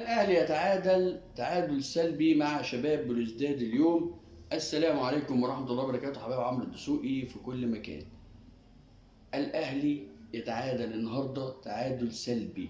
الأهلي يتعادل تعادل سلبي مع شباب بلوزداد اليوم. السلام عليكم ورحمة الله وبركاته حبايب عمرو الدسوقي في كل مكان. الأهلي يتعادل النهاردة تعادل سلبي،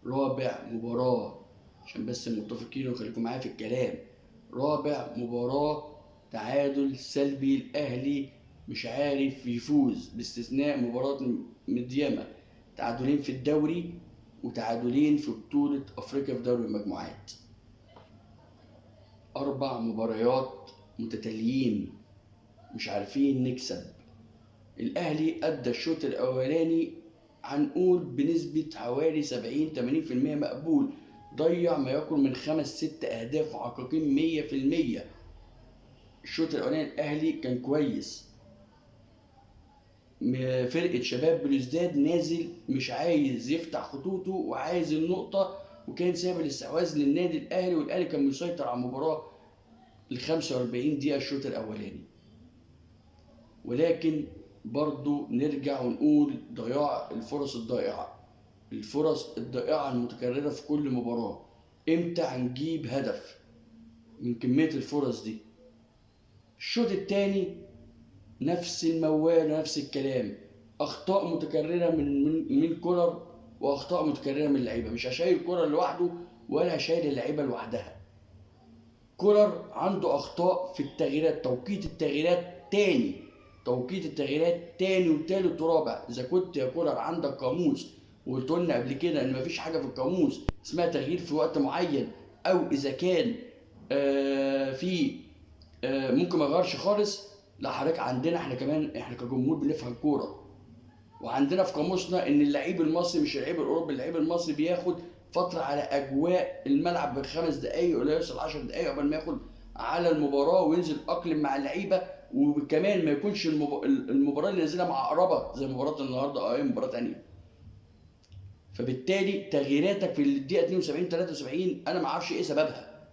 رابع مباراة، عشان بس متفقين وخليكم معايا في الكلام. رابع مباراة تعادل سلبي، الأهلي مش عارف يفوز باستثناء مباراة مديمة، تعادلين في الدوري وتعادلين في بطولة أفريقيا في دوري المجموعات. 4 مباريات متتاليين مش عارفين نكسب. الأهلي أدى الشوط الأولاني هنقول بنسبة حوالي 70-80% مقبول، ضيع ما يقرب من 5-6 أهداف محققين 100%. الشوط الأولاني الأهلي كان كويس. فرقة شباب بلوزداد نازل مش عايز يفتح خطوطه وعايز النقطة، وكان سايب الاستحواذ للنادي الأهلي، والأهلي كان مسيطر على المباراة ال 45 دقيقة الشوط الأولاني. ولكن برضو نرجع ونقول ضياع الفرص الضائعة المتكررة في كل مباراة. امتى هنجيب هدف من كمية الفرص دي؟ الشوط الثاني نفس الموال ونفس الكلام، اخطاء متكرره من كولر واخطاء متكرره من اللعيبه. مش هشايل كولر لوحده ولا هشايل اللعيبه لوحدها. كولر عنده اخطاء في التغييرات، توقيت التغييرات تاني وتالت ورابع. اذا كنت يا كولر عندك قاموس وقلت لنا قبل كده ان مفيش حاجه في القاموس اسمها تغيير في وقت معين، او اذا كان في ممكن ما يغيرش خالص. لا، حضرتك عندنا احنا كمان، احنا كجمهور بنفهم كوره، وعندنا في قاموسنا ان اللعيب المصري مش اللعيب الاوروبي، اللعيب المصري بياخد فتره على اجواء الملعب ب5 دقائق ولا يوصل 10 دقائق قبل ما ياخد على المباراه وينزل اقلم مع اللعيبه، وكمان ما يكونش المباراه اللي نازلها مع قرابه زي مباراه النهارده او اي مباراه ثانيه. فبالتالي تغييراتك في الدقيقه 72 73 انا ما اعرفش ايه سببها.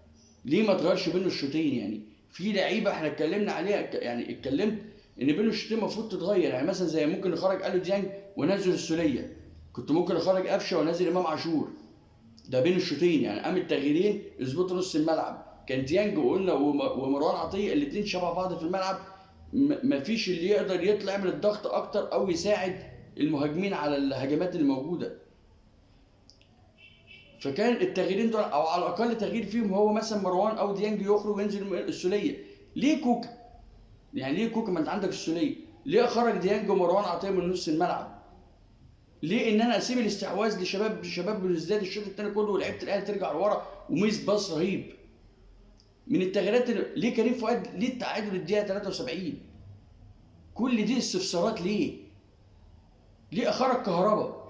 ليه ما تغيرش بين الشوطين؟ يعني في لعيبه احنا اتكلمنا عليها، يعني اتكلمت ان بين الشوطين المفروض تتغير. يعني مثلا زي ممكن نخرج الو ديانج وننزل السوليه، كنت ممكن اخرج قفشه وننزل امام عاشور. ده بين الشوطين، يعني قام التغييرين يظبطوا نص الملعب. كان ديانج وقلنا ومروان عطيه الاثنين شبه بعض في الملعب، مفيش اللي يقدر يطلع يعمل الضغط اكتر او يساعد المهاجمين على الهجمات الموجوده. فكان التغييرين دول او على الاقل تغيير فيهم هو مثلا مروان او ديانج يخرج وينزل السوليه. ليه كوكا؟ يعني ليه كوكا ما انت عندك السوليه؟ ليه اخرج ديانج ومروان عطيه من نص الملعب؟ ليه ان انا اسيب الاستحواذ لشباب بلوزداد الشوط الثاني كله ولعيبه الاهلي ترجع لورا وميس باص رهيب؟ من التغييرات ليه كريم فؤاد؟ ليه التعادل الدقيقه 73؟ كل دي استفسارات. ليه اخرج كهربا؟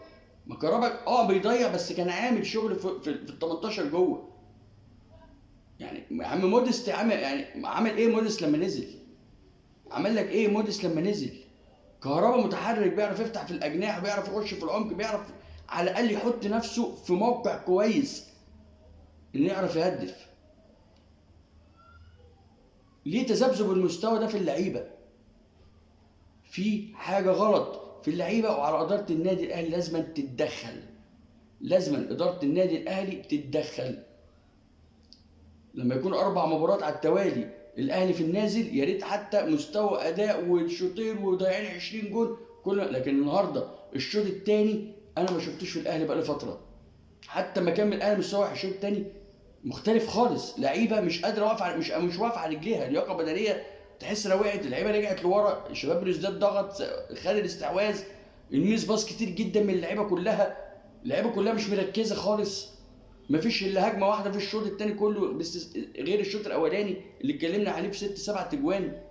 ما كهربا بيضيع، بس كان عامل شغل في ال 18 جوه. يعني عم موديست عمل ايه موديست لما نزل؟ عمل لك ايه موديست لما نزل؟ كهربا متحرك، بيعرف يفتح في الاجنحه، بيعرف يخش في العمق، بيعرف على الاقل يحط نفسه في موقع كويس انه يعرف يهدف. ليه تذبذب المستوى ده في اللعيبه؟ في حاجه غلط في اللعيبه، وعلى اداره النادي الاهلي لازم تتدخل. لازم اداره النادي الاهلي تتدخل. لما يكون 4 مباريات على التوالي الاهلي في النازل، يا ريت حتى مستوى اداء والشوطين وضايعين 20 جول كل، لكن النهارده الشوط الثاني انا ما شفتوش في الاهلي بقالي فتره. حتى ما كمل الاهلي مستوى الشوط الثاني مختلف خالص. لعيبه مش قادره واقفه، مش واقفه على رجليها، لياقه بدنيه تحس انها وقعت، اللعيبه رجعت لورا. الشباب بلوزداد ضغط، خد الاستحواذ، الميس باص كتير جدا من اللعيبه كلها مش مركزه خالص. مفيش الا هجمه واحده في الشوط الثاني كله، بس غير الشوط الاولاني اللي اتكلمنا عليه في 6-7 تجوان.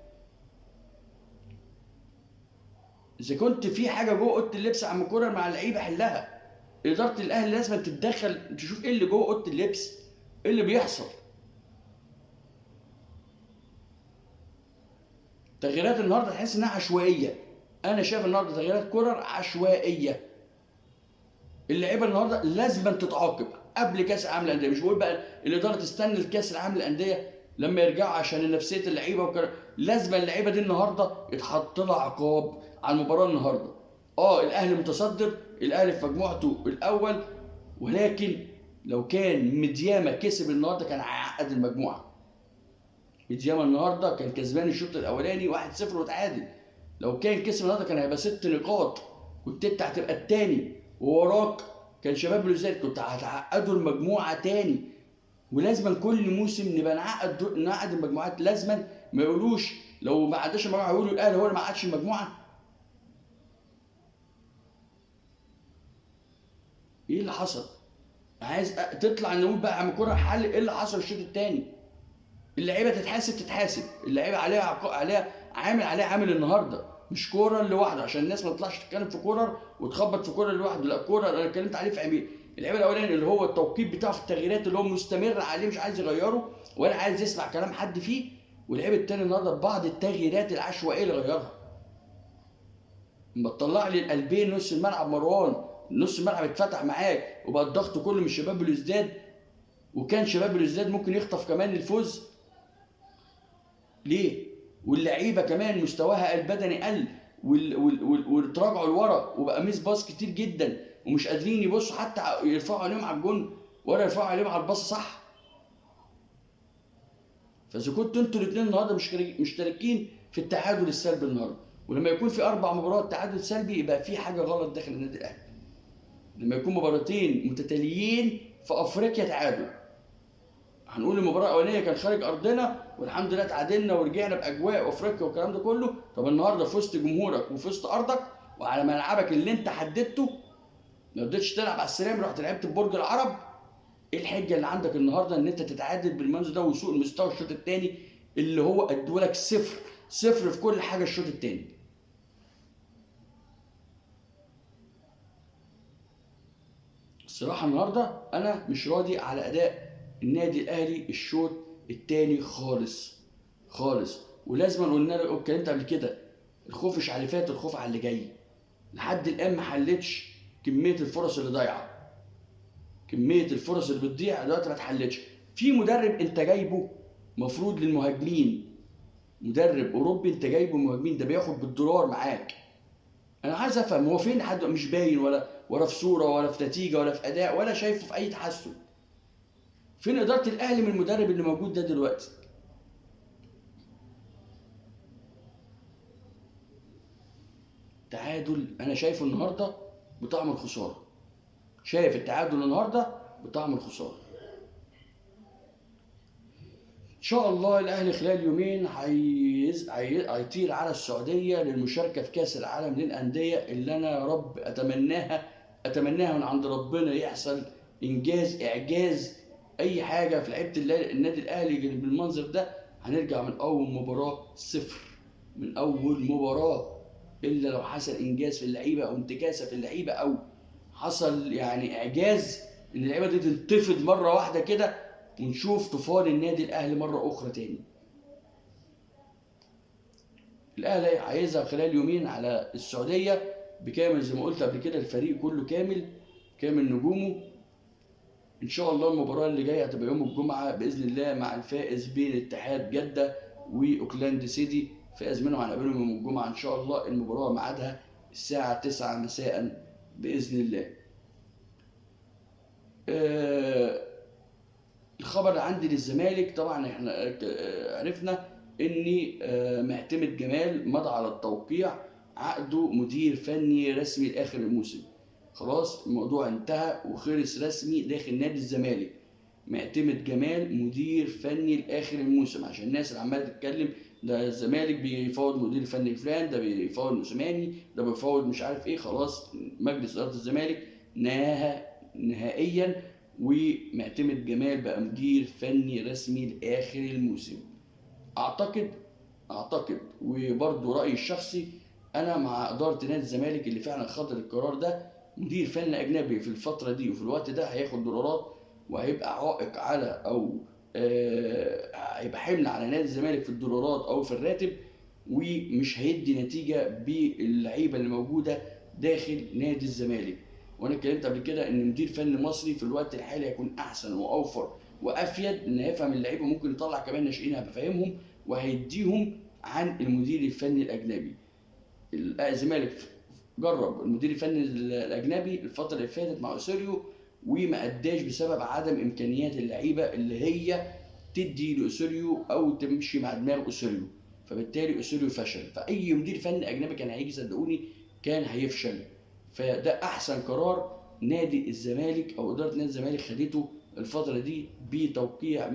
اذا كنت في حاجه جوه اوضه اللبس عم كورر مع اللعيبه حلها. اداره الاهلي لازم تتدخل تشوف ايه اللي جوه اوضه اللبس، ايه اللي بيحصل. تغييرات النهارده تحس انها عشوائيه. انا شايف النهارده تغييرات كورر عشوائيه. اللعيبه النهارده لازم تتعاقب قبل كاس العالم للانديه. مش بقول بقى الاداره تستنى الكاس العالم للانديه لما يرجعوا عشان نفسيه اللعيبه لازم اللعيبه دي النهارده يتحط لها عقاب على المباراه النهارده. الاهلي متصدر، الاهلي في مجموعته الاول، ولكن لو كان مدياما كسب النهارده كان هيعقد المجموعه. مدياما النهارده كان كسبان الشوط الاولاني 1-0 وتعادل، لو كان كسب النهارده كان هيبقى 6 نقاط، كنت انت هتبقى الثاني ووراك كان شباب بلوزداد، كنت هتعقدوا المجموعه تاني. ولازما كل موسم نبقى نعقد المجموعات، لازما ما يقولوش لو ما عداش المجموعه يقولوا الاهلي هو اللي ما عقدش المجموعه. ايه اللي حصل؟ عايز تطلع نقول بقى عم كوره حل ايه اللي حصل الشوط الثاني؟ اللعيبه تتحاسب، اللعيبه عليها عامل النهارده، مش كوره لوحده، عشان الناس ما تطلعش تتكلم في كوره وتخبط في كوره لوحده، لا كوره انا اتكلمت عليه في عميل اللعيبه الاولاني اللي هو التوقيت بتاعه في التغييرات اللي هو مستمر عليه مش عايز يغيره ولا عايز يسمع كلام حد فيه، واللعيب التاني النهارده بعض التغييرات العشوائيه اللي غيرها. اما تطلع لي القلبين نص الملعب مروان، نص الملعب اتفتح معاك وبقى الضغط كله من شباب بلوزداد، وكان شباب بلوزداد ممكن يخطف كمان الفوز. ليه؟ واللعيبه كمان مستواها البدني قل وتراجعوا لورا وبقى ميس باص كتير جدا ومش قادرين يبصوا حتى يرفعوا عليهم على الجون ولا يرفعوا عليهم على الباص صح. فاذا كنتوا انتوا الاثنين النهارده مشتركين في التعادل السلبي النهارده، ولما يكون في 4 مباريات تعادل سلبي يبقى في حاجه غلط داخل النادي الاهلي. لما يكون مباراتين متتاليين في افريقيا تعادل، هنقول المباراه الاولانيه كان خارج ارضنا والحمد لله تعادلنا ورجعنا باجواء افريقيا والكلام ده كله، طب النهارده في وسط جمهورك وفي وسط ارضك وعلى ملعبك اللي انت حددته ما قدرتش تلعب على السلام، رحت لعبت في برج العرب. ايه الحجه اللي عندك النهارده ان انت تتعادل بالمنظر ده وسوء المستوى الشوط الثاني اللي هو ادولك 0-0 في كل حاجه الشوط الثاني؟ الصراحه النهارده انا مش راضي على اداء النادي الاهلي الشوط الثاني خالص. ولازم قلنا اتكلمت قبل كده، الخوف مش على اللي فات، الخوف على اللي جاي. لحد الان ما حلتش كميه الفرص اللي ضايعه، كميه الفرص اللي بتضيع دلوقتي ما اتحلتش. في مدرب انت جايبه مفروض للمهاجمين، مدرب اوروبي انت جايبه المهاجمين ده بياخد بالدولار معاك. انا عايز افهم هو فين؟ حد مش باين ولا في صوره ولا في نتيجه ولا في اداء ولا شايفه في اي تحسن. فين اداره الاهلي من المدرب اللي موجود ده دلوقتي؟ تعادل انا شايفه النهارده بطعم الخساره، شايف التعادل النهارده بطعم الخساره. ان شاء الله الاهلي خلال يومين هيطير على السعوديه للمشاركه في كاس العالم للانديه اللي انا يا رب اتمناها من عند ربنا يحصل انجاز اعجاز اي حاجه في لعيبه النادي الاهلي بالمنظر ده. هنرجع من اول مباراه 0، من اول مباراه، الا لو حصل انجاز في اللعيبه او انتكاسه في اللعيبه او حصل يعني اعجاز ان اللعيبه دي تنتفض مره واحده كده ونشوف طوفان النادي الاهلي مره اخرى تاني. الاهلي هيذهب خلال يومين على السعوديه بكامل زي ما قلت قبل كده، الفريق كله كامل نجومه. ان شاء الله المباراه اللي جايه هتبقى يوم الجمعه باذن الله مع الفائز بين اتحاد جده واوكلاند سيتي، فائز منهم هنقابلهم يوم الجمعه ان شاء الله. المباراه ميعادها الساعه 9 مساء باذن الله. الخبر عندي للزمالك طبعا احنا عرفنا ان معتمد جمال مضى على التوقيع عقده مدير فني رسمي لاخر الموسم. خلاص الموضوع انتهى وخلص رسمي داخل نادي الزمالك. معتمد جمال مدير فني لاخر الموسم، عشان الناس اللي عماله تتكلم ده الزمالك بيفاوض مدير فني فلان، ده بيفاوض موسيماني، ده بيفاوض مش عارف ايه. خلاص مجلس اداره الزمالك نهائيا ومعتمد جمال بقى مدير فني رسمي لاخر الموسم. اعتقد وبرضه رايي الشخصي انا مع اداره نادي الزمالك اللي فعلا خاطر القرار ده. مدير فني اجنبي في الفتره دي وفي الوقت ده هياخد دولارات وهيبقى عائق على او هيبقى حمل على نادي الزمالك في الدولارات او في الراتب، ومش هيدي نتيجه باللعيبه اللي موجوده داخل نادي الزمالك. وانا اتكلمت قبل كده ان مدير فني مصري في الوقت الحالي هيكون احسن واوفر وافيد، ان هيفهم اللعيبه ممكن يطلع كمان ناشئين هيبقى فاهمهم وهيديهم عن المدير الفني الاجنبي. الزمالك جرب المدير الفني الاجنبي الفتره اللي فاتت مع اوسيريو وما اداش بسبب عدم امكانيات اللعيبه اللي هي تدي لاوسوريو او تمشي مع دماغ اوسوريو. فبالتالي اوسوريو فشل، فاي مدير فني اجنبي كان هيجي صدقوني كان هيفشل. فده احسن قرار نادي الزمالك او اداره نادي الزمالك خدته الفتره دي بتوقيع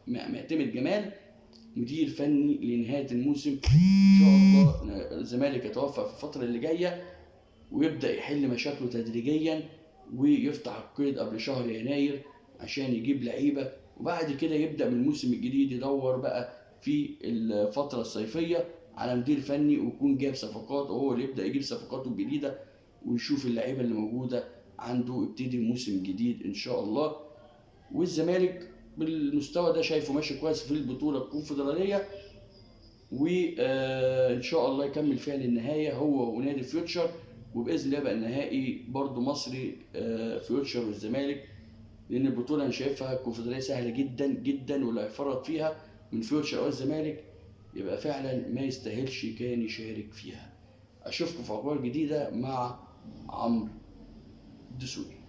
معتمد جمال مدير فني لنهايه الموسم. ان شاء الله الزمالك يتوفق في الفتره اللي جايه ويبدا يحل مشاكله تدريجيا ويفتح القيد قبل شهر يناير عشان يجيب لعيبه، وبعد كده يبدا من الموسم الجديد يدور بقى في الفتره الصيفيه على مدير فني ويكون جاب صفقات، وهو اللي يبدا يجيب صفقاته الجديده ويشوف اللعيبه اللي موجوده عنده، يبتدي موسم جديد ان شاء الله. والزمالك بالمستوى ده شايفه ماشي كويس في البطوله الكونفدراليه، وان شاء الله يكمل فيها للنهايه هو ونادي فيوتشر، وباذن الله يبقى النهائي برضو مصري فيوتشر والزمالك، لان البطوله انا شايفها الكونفدراليه سهله جدا جدا، واللي هيفرط فيها من فيوتشر او الزمالك يبقى فعلا ما يستاهلش كان يشارك فيها. اشوفكم في اخبار جديده مع عمرو الدسوقي.